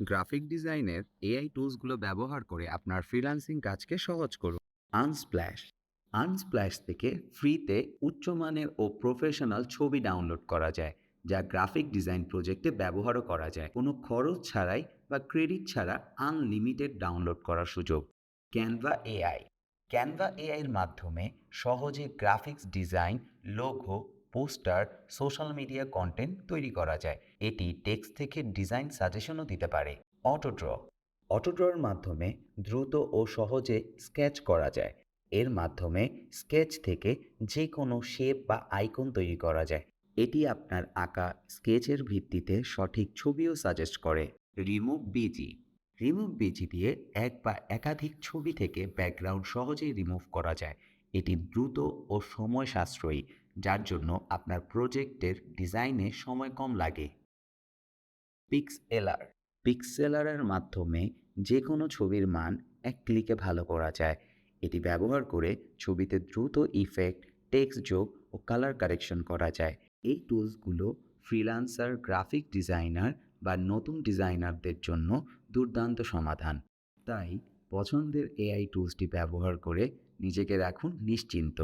Graphic ডিজাইনের AI টুলসগুলো ব্যবহার করে আপনার ফ্রিল্যান্সিং কাজকে সহজ করুন। আনস্প্ল্যাশ আনস্প্ল্যাশ থেকে ফ্রিতে উচ্চমানের ও প্রফেশনাল ছবি ডাউনলোড করা যায়, যা গ্রাফিক ডিজাইন প্রজেক্টে ব্যবহারও করা যায় কোনো খরচ ছাড়াই বা ক্রেডিট ছাড়া। আনলিমিটেড ডাউনলোড করার সুযোগ। ক্যানভা এআই এর মাধ্যমে সহজে graphics design, logo, poster, social media content তৈরি করা যায়। এটি টেক্সট থেকে ডিজাইন সাজেশনও দিতে পারে। অটোড্র অটোড্রর মাধ্যমে দ্রুত ও সহজে স্কেচ করা যায়। এর মাধ্যমে স্কেচ থেকে যে কোনো শেপ বা আইকন তৈরি করা যায়। এটি আপনার আঁকা স্কেচের ভিত্তিতে সঠিক ছবিও সাজেস্ট করে। রিমুভ বিজি দিয়ে এক বা একাধিক ছবি থেকে ব্যাকগ্রাউন্ড সহজেই রিমুভ করা যায়। এটি দ্রুত ও সময় সাশ্রয়ী, যার জন্য আপনার প্রজেক্টের ডিজাইনে সময় কম লাগে। পিক্সেলার পিক্সেলারের মাধ্যমে যে কোনো ছবির মান এক ক্লিকে ভালো করা যায়। এটি ব্যবহার করে ছবিতে দ্রুত ইফেক্ট, টেক্সট যোগ ও কালার কারেকশন করা যায়। এই টুলসগুলো ফ্রিল্যান্সার, গ্রাফিক ডিজাইনার বা নতুন ডিজাইনারদের জন্য দুর্দান্ত সমাধান। তাই পছন্দের এআই টুলসটি ব্যবহার করে নিজেকে রাখুন নিশ্চিন্ত।